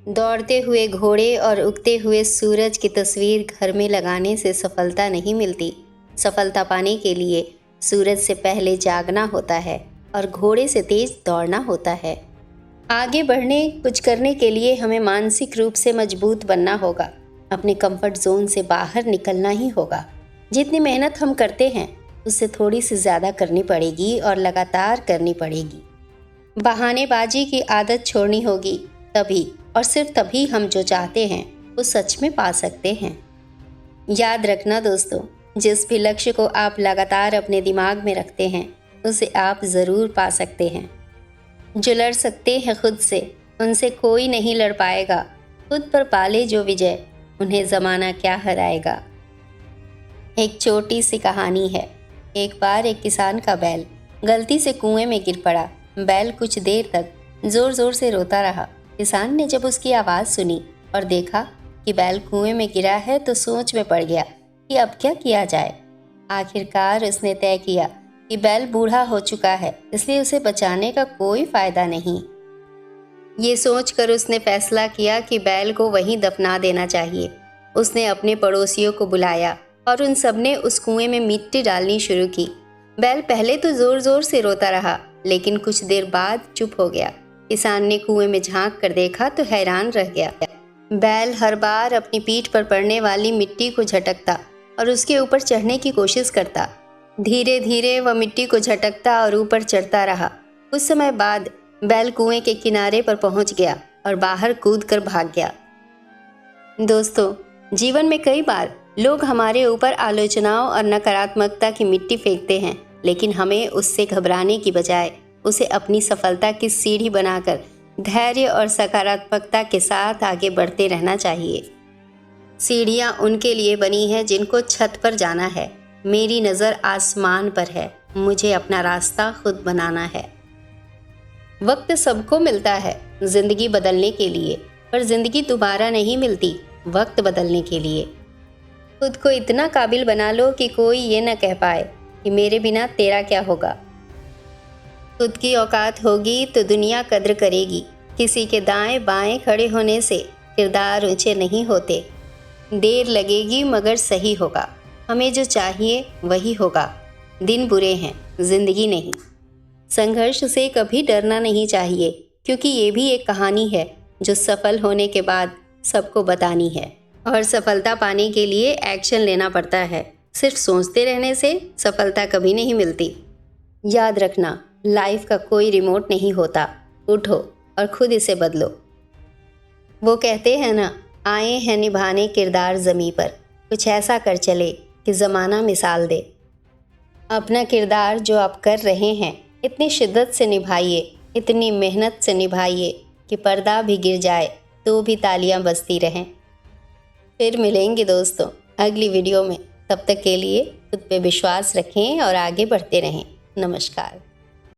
दौड़ते हुए घोड़े और उगते हुए सूरज की तस्वीर घर में लगाने से सफलता नहीं मिलती। सफलता पाने के लिए सूरज से पहले जागना होता है और घोड़े से तेज दौड़ना होता है। आगे बढ़ने कुछ करने के लिए हमें मानसिक रूप से मजबूत बनना होगा। अपने कंफर्ट जोन से बाहर निकलना ही होगा। जितनी मेहनत हम करते हैं उससे थोड़ी सी ज़्यादा करनी पड़ेगी और लगातार करनी पड़ेगी। बहानेबाजी की आदत छोड़नी होगी, तभी और सिर्फ तभी हम जो चाहते हैं वो सच में पा सकते हैं। याद रखना दोस्तों, जिस भी लक्ष्य को आप लगातार अपने दिमाग में रखते हैं उसे आप ज़रूर पा सकते हैं। जो लड़ सकते हैं खुद से, उनसे कोई नहीं लड़ पाएगा। खुद पर पाले जो विजय, उन्हें ज़माना क्या हराएगा। एक छोटी सी कहानी है। एक बार एक किसान का बैल गलती से कुएं में गिर पड़ा। बैल कुछ देर तक ज़ोर ज़ोर से रोता रहा। किसान ने जब उसकी आवाज़ सुनी और देखा कि बैल कुएं में गिरा है तो सोच में पड़ गया कि अब क्या किया जाए। आखिरकार उसने तय किया कि बैल बूढ़ा हो चुका है, इसलिए उसे बचाने का कोई फ़ायदा नहीं। ये सोचकर उसने फैसला किया कि बैल को वहीं दफना देना चाहिए। उसने अपने पड़ोसियों को बुलाया और उन सब ने उस कुएं में मिट्टी डालनी शुरू की। बैल पहले तो ज़ोर ज़ोर से रोता रहा, लेकिन कुछ देर बाद चुप हो गया। किसान ने कुएं में झांक कर देखा तो हैरान रह गया। बैल हर बार अपनी पीठ पर पड़ने वाली मिट्टी को झटकता और उसके ऊपर चढ़ने की कोशिश करता। धीरे धीरे वह मिट्टी को झटकता और ऊपर चढ़ता रहा। कुछ समय बाद बैल कुएं के किनारे पर पहुंच गया और बाहर कूदकर भाग गया। दोस्तों, जीवन में कई बार लोग हमारे ऊपर आलोचनाओं और नकारात्मकता की मिट्टी फेंकते हैं, लेकिन हमें उससे घबराने की बजाय उसे अपनी सफलता की सीढ़ी बनाकर धैर्य और सकारात्मकता के साथ आगे बढ़ते रहना चाहिए। सीढ़ियाँ उनके लिए बनी हैं जिनको छत पर जाना है। मेरी नज़र आसमान पर है, मुझे अपना रास्ता खुद बनाना है। वक्त सबको मिलता है ज़िंदगी बदलने के लिए, पर ज़िंदगी दोबारा नहीं मिलती वक्त बदलने के लिए। खुद को इतना काबिल बना लो कि कोई ये न कह पाए कि मेरे बिना तेरा क्या होगा। खुद की औकात होगी तो दुनिया कद्र करेगी। किसी के दाएं बाएं खड़े होने से किरदार ऊंचे नहीं होते। देर लगेगी मगर सही होगा। हमें जो चाहिए वही होगा। दिन बुरे हैं, जिंदगी नहीं। संघर्ष से कभी डरना नहीं चाहिए, क्योंकि ये भी एक कहानी है जो सफल होने के बाद सबको बतानी है। और सफलता पाने के लिए एक्शन लेना पड़ता है। सिर्फ सोचते रहने से सफलता कभी नहीं मिलती। याद रखना, लाइफ का कोई रिमोट नहीं होता। उठो और खुद इसे बदलो। वो कहते हैं ना, आए हैं निभाने किरदार ज़मीं पर। कुछ ऐसा कर चले कि ज़माना मिसाल दे। अपना किरदार जो आप कर रहे हैं इतनी शिद्दत से निभाइए, इतनी मेहनत से निभाइए कि पर्दा भी गिर जाए तो भी तालियां बजती रहें। फिर मिलेंगे दोस्तों अगली वीडियो में। तब तक के लिए खुद पे विश्वास रखें और आगे बढ़ते रहें। नमस्कार।